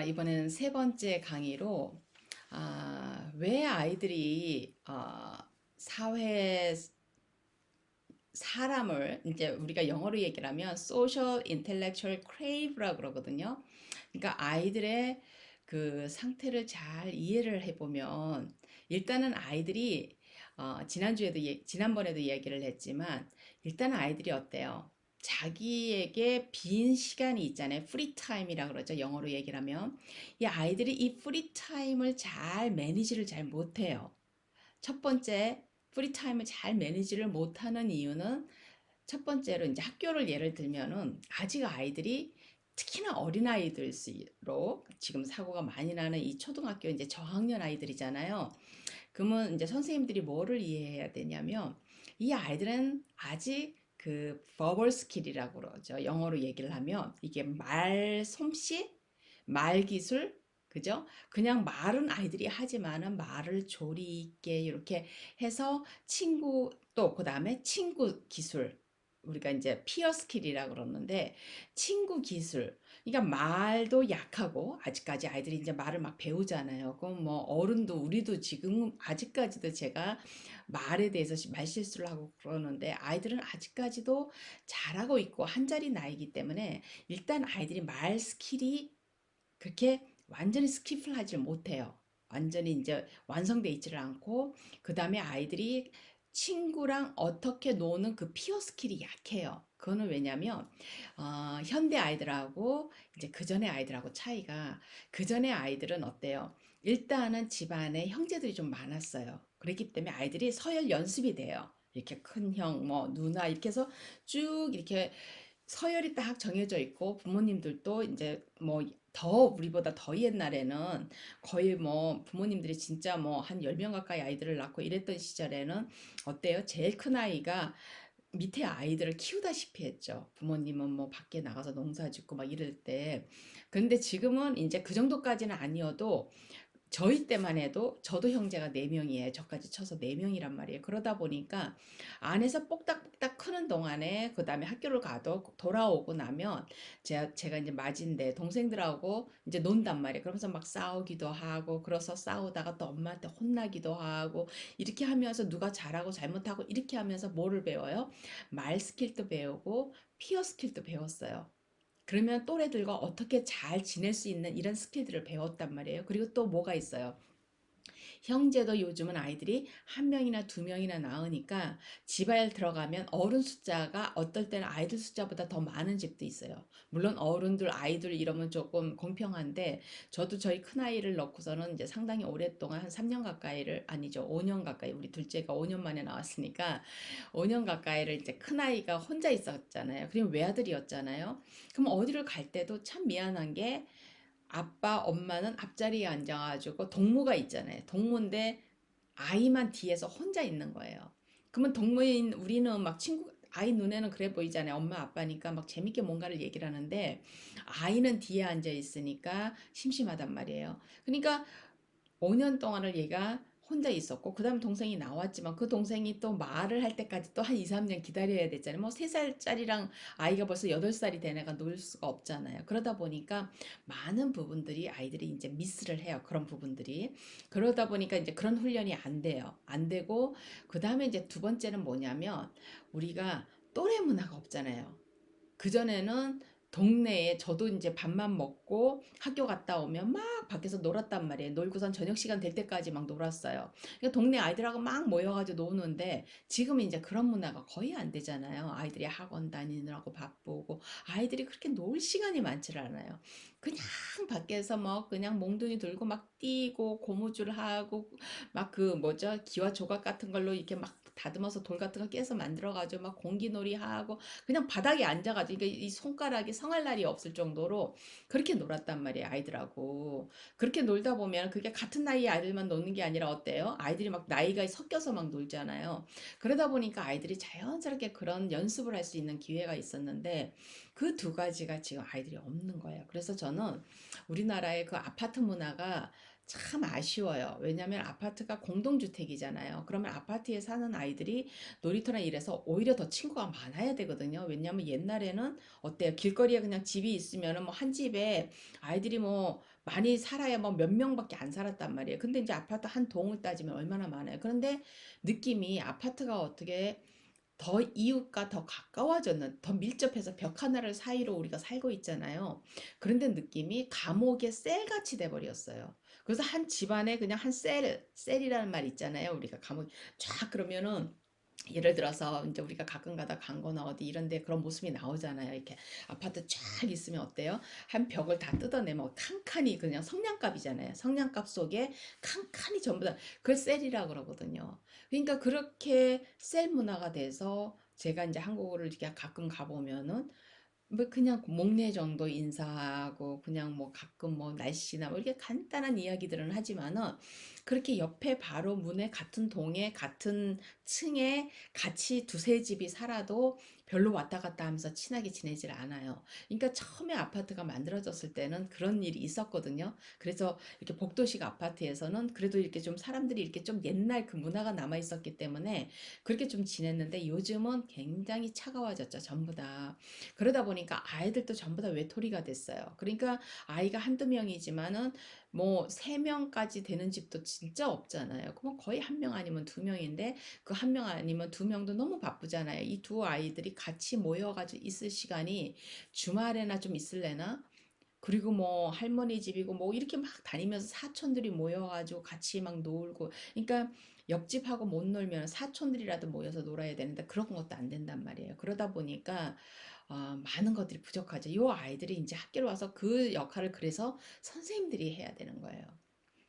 이번에는 세 번째 강의로 왜 아이들이 사회 사람을 이제 우리가 영어로 얘기를 하면 social intellectual crave라고 그러거든요. 그러니까 아이들의 그 상태를 잘 이해를 해보면 일단은 아이들이 지난번에도 얘기를 했지만 일단은 아이들이 어때요? 자기에게 빈 시간이 있잖아요. 프리 타임이라 그러죠. 영어로 얘기를 하면 이 아이들이 이 프리 타임을 잘 매니지를 잘 못해요. 첫 번째 프리 타임을 잘 매니지를 못하는 이유는 첫 번째로 이제 학교를 예를 들면은 아직 아이들이 특히나 어린아이들수록 지금 사고가 많이 나는 이 초등학교 이제 저학년 아이들이잖아요. 그러면 이제 선생님들이 뭐를 이해해야 되냐면 이 아이들은 아직 그 verbal skill이라고 그러죠. 영어로 얘기를 하면 이게 말 솜씨, 말 기술, 그죠? 그냥 말은 아이들이 하지만은 말을 조리 있게 이렇게 해서 친구 또 그다음에 친구 기술 우리가 이제 피어 스킬이라 그러는데 친구 기술 그러니까 말도 약하고 아직까지 아이들이 이제 말을 막 배우잖아요. 그럼 뭐 어른도 우리도 지금 아직까지도 제가 말에 대해서 말실수를 하고 그러는데 아이들은 아직까지도 잘하고 있고 한 자리 나이기 때문에 일단 아이들이 말 스킬이 그렇게 완전히 스킵을 하지 못해요. 완전히 이제 완성돼 있지를 않고 그 다음에 아이들이 친구랑 어떻게 노는 그 피어 스킬이 약해요. 그거는 왜냐면 현대 아이들하고 이제 그전의 아이들하고 차이가 그전의 아이들은 어때요? 일단은 집안에 형제들이 좀 많았어요. 그렇기 때문에 아이들이 서열 연습이 돼요. 이렇게 큰 형, 뭐 누나 이렇게 해서 쭉 이렇게 서열이 딱 정해져 있고 부모님들도 이제 뭐 더 우리보다 더 옛날에는 거의 뭐 부모님들이 진짜 뭐 한 10명 가까이 아이들을 낳고 이랬던 시절에는 어때요? 제일 큰 아이가 밑에 아이들을 키우다시피 했죠. 부모님은 뭐 밖에 나가서 농사 짓고 막 이럴 때. 근데 지금은 이제 그 정도까지는 아니어도 저희 때만 해도 저도 형제가 4명이에요. 저까지 쳐서 4명이란 말이에요. 그러다 보니까 안에서 뽁닥뽁닥 크는 동안에 그 다음에 학교를 가도 돌아오고 나면 제가 이제 맞인데 동생들하고 이제 논단 말이에요. 그러면서 막 싸우기도 하고 그래서 싸우다가 또 엄마한테 혼나기도 하고 이렇게 하면서 누가 잘하고 잘못하고 이렇게 하면서 뭐를 배워요? 말 스킬도 배우고 피어 스킬도 배웠어요. 그러면 또래들과 어떻게 잘 지낼 수 있는 이런 스킬들을 배웠단 말이에요. 그리고 또 뭐가 있어요? 형제도 요즘은 아이들이 한 명이나 두 명이나 낳으니까 집에 들어가면 어른 숫자가 어떨 때는 아이들 숫자보다 더 많은 집도 있어요. 물론 어른들 아이들 이러면 조금 공평한데 저도 저희 큰아이를 넣고서는 이제 상당히 오랫동안 한 3년 가까이를 아니죠. 5년 가까이 우리 둘째가 5년 만에 나왔으니까 5년 가까이를 이제 큰아이가 혼자 있었잖아요. 그리고 외아들이었잖아요. 그럼 어디를 갈 때도 참 미안한 게 아빠, 엄마는 앞자리에 앉아가지고 동무가 있잖아요. 동무인데 아이만 뒤에서 혼자 있는 거예요. 그러면 동무인 우리는 막 친구 아이 눈에는 그래 보이잖아요. 엄마 아빠니까 막 재밌게 뭔가를 얘기를 하는데 아이는 뒤에 앉아 있으니까 심심하단 말이에요. 그러니까 5년 동안을 얘가 혼자 있었고 그다음 동생이 나왔지만 그 동생이 또 말을 할 때까지 또 한 2, 3년 기다려야 됐잖아요. 뭐 3살짜리랑 아이가 벌써 8살이 된 애가 놀 수가 없잖아요. 그러다 보니까 많은 부분들이 아이들이 이제 미스를 해요. 그런 부분들이. 그러다 보니까 이제 그런 훈련이 안 돼요. 안 되고 그다음에 이제 두 번째는 뭐냐면 우리가 또래 문화가 없잖아요. 그전에는 동네에 저도 이제 밥만 먹고 학교 갔다 오면 막 밖에서 놀았단 말이에요. 놀고선 저녁 시간 될 때까지 막 놀았어요. 그러니까 동네 아이들하고 막 모여가지고 노는데 지금 이제 그런 문화가 거의 안 되잖아요. 아이들이 학원 다니느라고 바쁘고 아이들이 그렇게 놀 시간이 많지를 않아요. 그냥 밖에서 뭐 그냥 몽둥이 들고 막 뛰고 고무줄 하고 막 그 뭐죠 기와 조각 같은 걸로 이렇게 막 다듬어서 돌 같은 거 깨서 만들어가지고 막 공기놀이 하고 그냥 바닥에 앉아가지고 그러니까 이 손가락이 성할 날이 없을 정도로 그렇게 놀았단 말이에요 아이들하고. 그렇게 놀다 보면 그게 같은 나이의 아이들만 노는 게 아니라 어때요? 아이들이 막 나이가 섞여서 막 놀잖아요. 그러다 보니까 아이들이 자연스럽게 그런 연습을 할 수 있는 기회가 있었는데 그 두 가지가 지금 아이들이 없는 거예요. 그래서 저는 우리나라의 그 아파트 문화가 참 아쉬워요. 왜냐하면 아파트가 공동주택이잖아요. 그러면 아파트에 사는 아이들이 놀이터나 이래서 오히려 더 친구가 많아야 되거든요. 왜냐하면 옛날에는 어때요? 길거리에 그냥 집이 있으면은 뭐 한 집에 아이들이 뭐 많이 살아야 뭐 몇 명밖에 안 살았단 말이에요. 근데 이제 아파트 한 동을 따지면 얼마나 많아요. 그런데 느낌이 아파트가 어떻게 더 이웃과 더 가까워졌는, 더 밀접해서 벽 하나를 사이로 우리가 살고 있잖아요. 그런데 느낌이 감옥의 셀같이 돼버렸어요. 그래서 한 집안에 그냥 한 셀이라는 말 있잖아요. 우리가 감옥 쫙 그러면은 예를 들어서 이제 우리가 가끔 가다 강거나 어디 이런데 그런 모습이 나오잖아요. 이렇게 아파트 쫙 있으면 어때요? 한 벽을 다 뜯어내면 칸칸이 그냥 성냥갑이잖아요. 성냥갑 속에 칸칸이 전부 다 그걸 셀이라 그러거든요. 그러니까 그렇게 셀 문화가 돼서 제가 이제 한국을 이렇게 가끔 가보면은 뭐 그냥 목례 정도 인사하고 그냥 뭐 가끔 뭐 날씨나 뭐 이렇게 간단한 이야기들은 하지만은 그렇게 옆에 바로 문에 같은 동에 같은 층에 같이 두세 집이 살아도 별로 왔다 갔다 하면서 친하게 지내질 않아요. 그러니까 처음에 아파트가 만들어졌을 때는 그런 일이 있었거든요. 그래서 이렇게 복도식 아파트에서는 그래도 이렇게 좀 사람들이 이렇게 좀 옛날 그 문화가 남아 있었기 때문에 그렇게 좀 지냈는데 요즘은 굉장히 차가워졌죠. 전부 다. 그러다 보니까 아이들도 전부 다 외톨이가 됐어요. 그러니까 아이가 한두 명이지만은 뭐 세 명까지 되는 집도 진짜 없잖아요. 그럼 거의 한 명 아니면 두 명인데 그 한 명 아니면 두 명도 너무 바쁘잖아요. 이 두 아이들이 같이 모여가지고 있을 시간이 주말에나 좀 있을래나? 그리고 뭐 할머니 집이고 뭐 이렇게 막 다니면서 사촌들이 모여가지고 같이 막 놀고 그러니까 옆집하고 못 놀면 사촌들이라도 모여서 놀아야 되는데 그런 것도 안 된단 말이에요. 그러다 보니까 많은 것들이 부족하죠. 이 아이들이 이제 학교로 와서 그 역할을 그래서 선생님들이 해야 되는 거예요.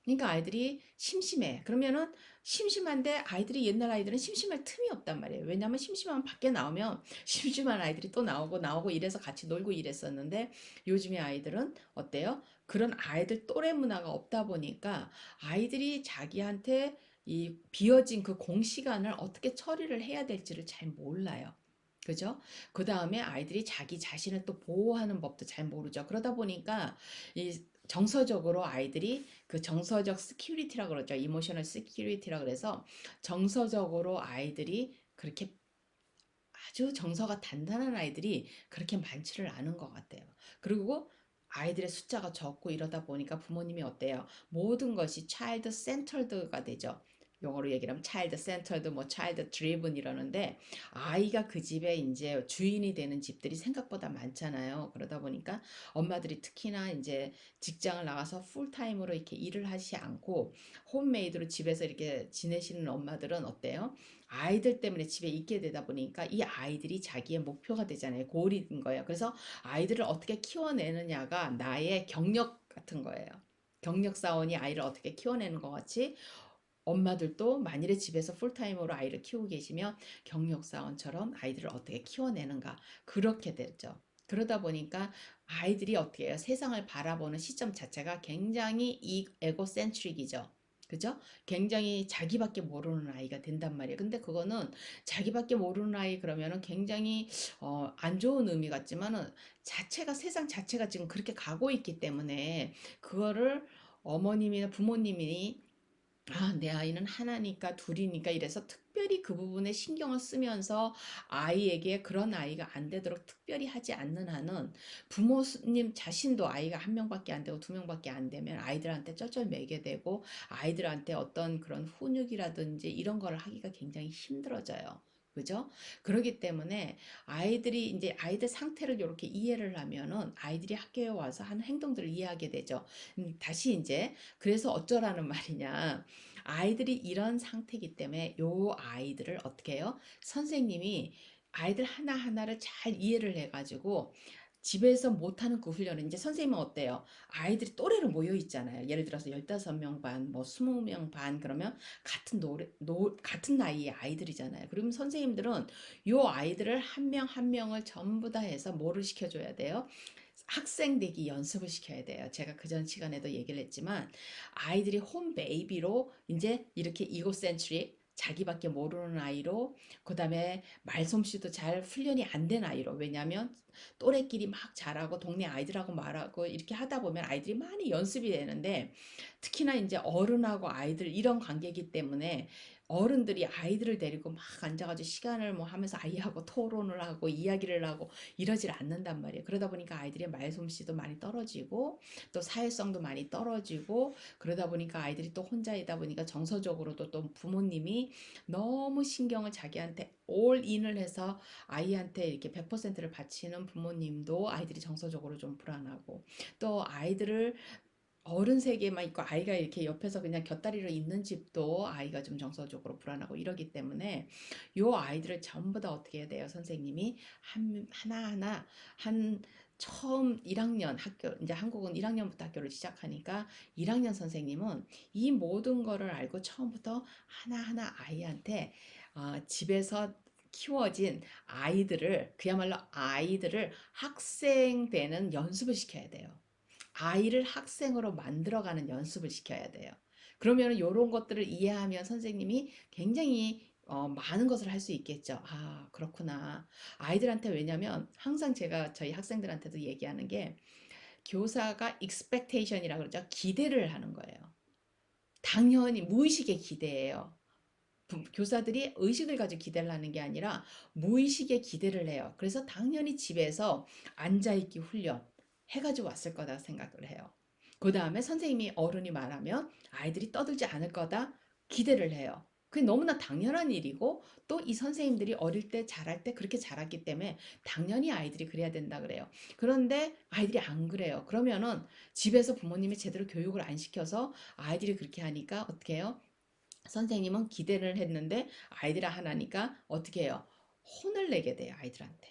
그러니까 아이들이 심심해. 그러면은 심심한데 아이들이 옛날 아이들은 심심할 틈이 없단 말이에요. 왜냐하면 심심하면 밖에 나오면 심심한 아이들이 또 나오고 이래서 같이 놀고 이랬었는데 요즘의 아이들은 어때요? 그런 아이들 또래 문화가 없다 보니까 아이들이 자기한테 이 비어진 그 공시간을 어떻게 처리를 해야 될지를 잘 몰라요. 그죠? 그 다음에 아이들이 자기 자신을 또 보호하는 법도 잘 모르죠. 그러다 보니까 이 정서적으로 아이들이 그 정서적 스큐리티라 그러죠. 이모셔널 스큐리티라 그래서 정서적으로 아이들이 그렇게 아주 정서가 단단한 아이들이 그렇게 많지를 않은 것 같아요. 그리고 아이들의 숫자가 적고 이러다 보니까 부모님이 어때요? 모든 것이 차일드 센터드가 되죠. 영어로 얘기하면 차일드 센터드, 뭐 차일드 드리븐 이러는데 아이가 그 집에 이제 주인이 되는 집들이 생각보다 많잖아요. 그러다 보니까 엄마들이 특히나 이제 직장을 나가서 풀타임으로 이렇게 일을 하지 않고 홈메이드로 집에서 이렇게 지내시는 엄마들은 어때요? 아이들 때문에 집에 있게 되다 보니까 이 아이들이 자기의 목표가 되잖아요. 고올인 거예요. 그래서 아이들을 어떻게 키워내느냐가 나의 경력 같은 거예요. 경력 사원이 아이를 어떻게 키워내는 것 같이 엄마들도 만일에 집에서 풀타임으로 아이를 키우고 계시면 경력 사원처럼 아이들을 어떻게 키워내는가 그렇게 되죠. 그러다 보니까 아이들이 어떻게 해요? 세상을 바라보는 시점 자체가 굉장히 에고센트릭이죠. 그죠? 굉장히 자기밖에 모르는 아이가 된단 말이에요. 근데 그거는 자기밖에 모르는 아이 그러면은 굉장히 안 좋은 의미 같지만은 자체가 세상 자체가 지금 그렇게 가고 있기 때문에 그거를 어머님이나 부모님이 내 아이는 하나니까 둘이니까 이래서 특별히 그 부분에 신경을 쓰면서 아이에게 그런 아이가 안 되도록 특별히 하지 않는 한은 부모님 자신도 아이가 한 명밖에 안 되고 두 명밖에 안 되면 아이들한테 쩔쩔매게 되고 아이들한테 어떤 그런 훈육이라든지 이런 걸 하기가 굉장히 힘들어져요. 그죠? 그렇기 때문에 아이들이 이제 아이들 상태를 이렇게 이해를 하면은 아이들이 학교에 와서 하는 행동들을 이해하게 되죠. 다시 이제 그래서 어쩌라는 말이냐. 아이들이 이런 상태이기 때문에 요 아이들을 어떻게 해요? 선생님이 아이들 하나하나를 잘 이해를 해가지고 집에서 못하는 그 훈련을 이제 선생님은 어때요? 아이들이 또래로 모여 있잖아요. 예를 들어서 15명 반, 뭐 20명 반 그러면 같은 나이의 아이들이잖아요. 그러면 선생님들은 요 아이들을 한 명 한 명을 전부 다 해서 뭐를 시켜줘야 돼요? 학생 되기 연습을 시켜야 돼요. 제가 그전 시간에도 얘기를 했지만 아이들이 홈 베이비로 이제 이렇게 이고센트릭 자기밖에 모르는 아이로, 그 다음에 말솜씨도 잘 훈련이 안 된 아이로. 왜냐면 또래끼리 막 잘하고 동네 아이들하고 말하고 이렇게 하다 보면 아이들이 많이 연습이 되는데, 특히나 이제 어른하고 아이들 이런 관계이기 때문에 어른들이 아이들을 데리고 막 앉아가지고 시간을 뭐 하면서 아이하고 토론을 하고 이야기를 하고 이러질 않는단 말이에요. 그러다 보니까 아이들의 말솜씨도 많이 떨어지고 또 사회성도 많이 떨어지고, 그러다 보니까 아이들이 또 혼자이다 보니까 정서적으로도 또 부모님이 너무 신경을 자기한테 올인을 해서 아이한테 이렇게 100%를 바치는 부모님도 아이들이 정서적으로 좀 불안하고, 또 아이들을 어른 세계만 있고 아이가 이렇게 옆에서 그냥 곁다리로 있는 집도 아이가 좀 정서적으로 불안하고 이러기 때문에 요 아이들을 전부 다 어떻게 해야 돼요? 선생님이 하나하나 한 처음 1학년 학교, 이제 한국은 1학년부터 학교를 시작하니까 1학년 선생님은 이 모든 거를 알고 처음부터 하나하나 아이한테 집에서 키워진 아이들을, 그야말로 아이들을 학생 되는 연습을 시켜야 돼요. 아이를 학생으로 만들어가는 연습을 시켜야 돼요. 그러면 이런 것들을 이해하면 선생님이 굉장히 많은 것을 할 수 있겠죠. 아, 그렇구나. 아이들한테, 왜냐면 항상 제가 저희 학생들한테도 얘기하는 게, 교사가 expectation이라고 그러죠. 기대를 하는 거예요. 당연히 무의식의 기대예요. 교사들이 의식을 가지고 기대를 하는 게 아니라 무의식의 기대를 해요. 그래서 당연히 집에서 앉아있기 훈련 해가지고 왔을 거다 생각을 해요. 그 다음에 선생님이, 어른이 말하면 아이들이 떠들지 않을 거다 기대를 해요. 그게 너무나 당연한 일이고, 또 이 선생님들이 어릴 때 잘할 때 그렇게 잘했기 때문에 당연히 아이들이 그래야 된다 그래요. 그런데 아이들이 안 그래요. 그러면은 집에서 부모님이 제대로 교육을 안 시켜서 아이들이 그렇게 하니까 어떻게 해요? 선생님은 기대를 했는데 아이들아 하나니까 어떻게 해요? 혼을 내게 돼요, 아이들한테.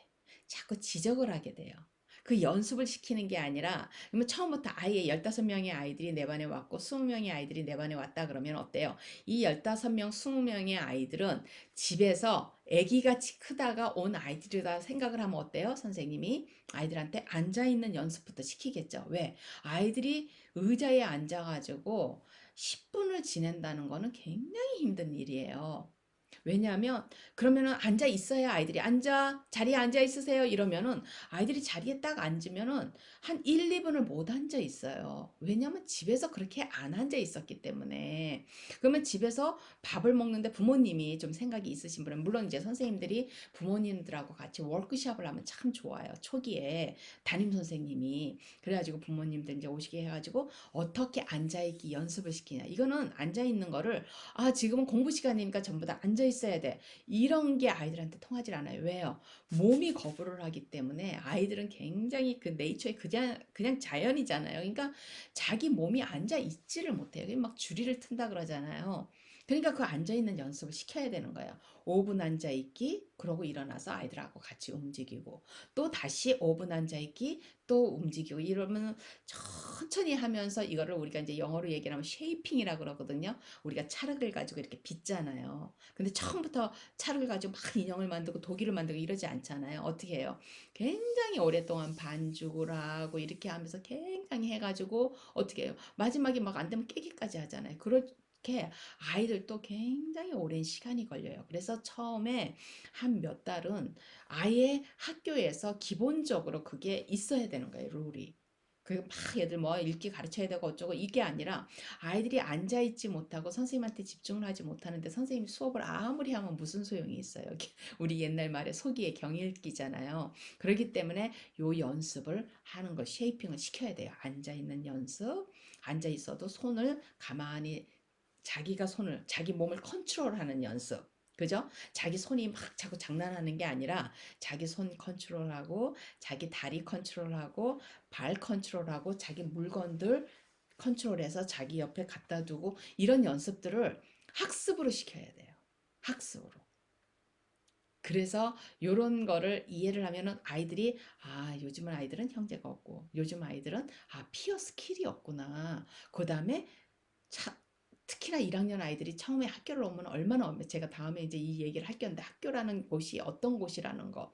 자꾸 지적을 하게 돼요. 그 연습을 시키는 게 아니라, 그러면 처음부터 아예 15명의 아이들이 내 반에 왔고 20명의 아이들이 내 반에 왔다 그러면 어때요? 이 15명, 20명의 아이들은 집에서 아기같이 크다가 온 아이들이다 생각을 하면 어때요? 선생님이 아이들한테 앉아있는 연습부터 시키겠죠. 왜? 아이들이 의자에 앉아가지고 10분을 지낸다는 거는 굉장히 힘든 일이에요. 왜냐하면 그러면은 앉아 있어야, 아이들이 앉아 자리에 앉아 있으세요 이러면은 아이들이 자리에 딱 앉으면은 한 1, 2분을 못 앉아 있어요. 왜냐하면 집에서 그렇게 안 앉아 있었기 때문에. 그러면 집에서 밥을 먹는데 부모님이 좀 생각이 있으신 분은, 물론 이제 선생님들이 부모님들하고 같이 워크숍을 하면 참 좋아요. 초기에 담임 선생님이 그래가지고 부모님들 이제 오시게 해가지고 어떻게 앉아있기 연습을 시키냐. 이거는 앉아있는 거를, 아, 지금은 공부 시간이니까 전부 다 앉아있어야 돼, 이런 게 아이들한테 통하지 않아요. 왜요? 몸이 거부를 하기 때문에. 아이들은 굉장히 그 네이처의 그냥 자연이잖아요. 그러니까 자기 몸이 앉아있지를 못해요. 막 주리를 튼다 그러잖아요. 그러니까 그 앉아있는 연습을 시켜야 되는 거예요. 5분 앉아있기, 그러고 일어나서 아이들하고 같이 움직이고, 또 다시 5분 앉아있기, 또 움직이고, 이러면 천천히 하면서, 이거를 우리가 이제 영어로 얘기를 하면 쉐이핑이라고 그러거든요. 우리가 찰흙을 가지고 이렇게 빚잖아요. 근데 처음부터 찰흙을 가지고 막 인형을 만들고 도기를 만들고 이러지 않잖아요. 어떻게 해요? 굉장히 오랫동안 반죽을 하고 이렇게 하면서 굉장히 해가지고 어떻게 해요? 마지막에 막 안 되면 깨기까지 하잖아요. 그렇게 아이들도 굉장히 오랜 시간이 걸려요. 그래서 처음에 한 몇 달은 아예 학교에서 기본적으로 그게 있어야 되는 거예요, 룰이. 그 막 애들 뭐 읽기 가르쳐야 되고 어쩌고 이게 아니라, 아이들이 앉아있지 못하고 선생님한테 집중을 하지 못하는데 선생님이 수업을 아무리 하면 무슨 소용이 있어요. 우리 옛날 말에 소기의 경읽기잖아요. 그렇기 때문에 요 연습을 하는 거, 쉐이핑을 시켜야 돼요. 앉아있는 연습, 앉아있어도 손을 가만히, 자기가 손을, 자기 몸을 컨트롤하는 연습. 그죠? 자기 손이 막 자꾸 장난하는 게 아니라 자기 손 컨트롤하고, 자기 다리 컨트롤하고, 발 컨트롤하고, 자기 물건들 컨트롤해서 자기 옆에 갖다 두고, 이런 연습들을 학습으로 시켜야 돼요. 학습으로. 그래서 요런 거를 이해를 하면은 아이들이, 아, 요즘은 아이들은 형제가 없고 요즘 아이들은 피어 스킬이 없구나. 그다음에 차, 특히나 1학년 아이들이 처음에 학교를 오면 얼마나, 제가 다음에 이제 이 얘기를 할 건데, 학교라는 곳이 어떤 곳이라는 거,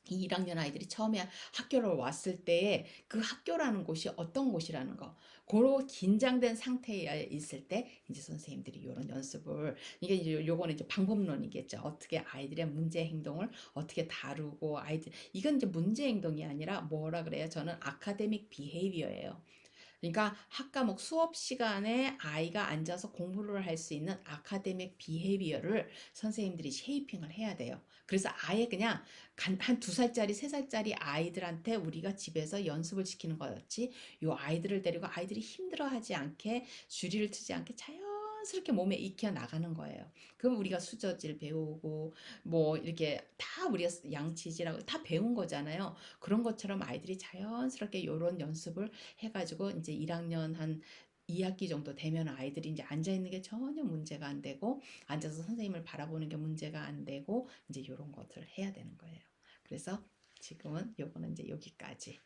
이 1학년 아이들이 처음에 학교를 왔을 때에 그 학교라는 곳이 어떤 곳이라는 거, 그런 긴장된 상태에 있을 때 이제 선생님들이 이런 연습을, 이게 이제 요거는 이제 방법론이겠죠. 어떻게 아이들의 문제 행동을 어떻게 다루고, 아이들 이건 이제 문제 행동이 아니라 뭐라 그래요? 저는 아카데믹 비헤이비어예요. 그러니까 학과목 수업 시간에 아이가 앉아서 공부를 할 수 있는 아카데믹 비헤이비어를 선생님들이 쉐이핑을 해야 돼요. 그래서 아예 그냥 한 2살짜리, 3살짜리 아이들한테 우리가 집에서 연습을 시키는 거였지, 요 아이들을 데리고 아이들이 힘들어하지 않게, 주리를 트지 않게 자연스럽게 몸에 익혀 나가는 거예요. 그럼 우리가 수저질 배우고 뭐 이렇게 다 우리가 양치질하고 다 배운 거잖아요. 그런 것처럼 아이들이 자연스럽게 요런 연습을 해가지고 이제 1학년 한 2학기 정도 되면 아이들이 이제 앉아 있는 게 전혀 문제가 안 되고, 앉아서 선생님을 바라보는 게 문제가 안 되고, 이제 이런 것들을 해야 되는 거예요. 그래서 지금은 요거는 이제 여기까지.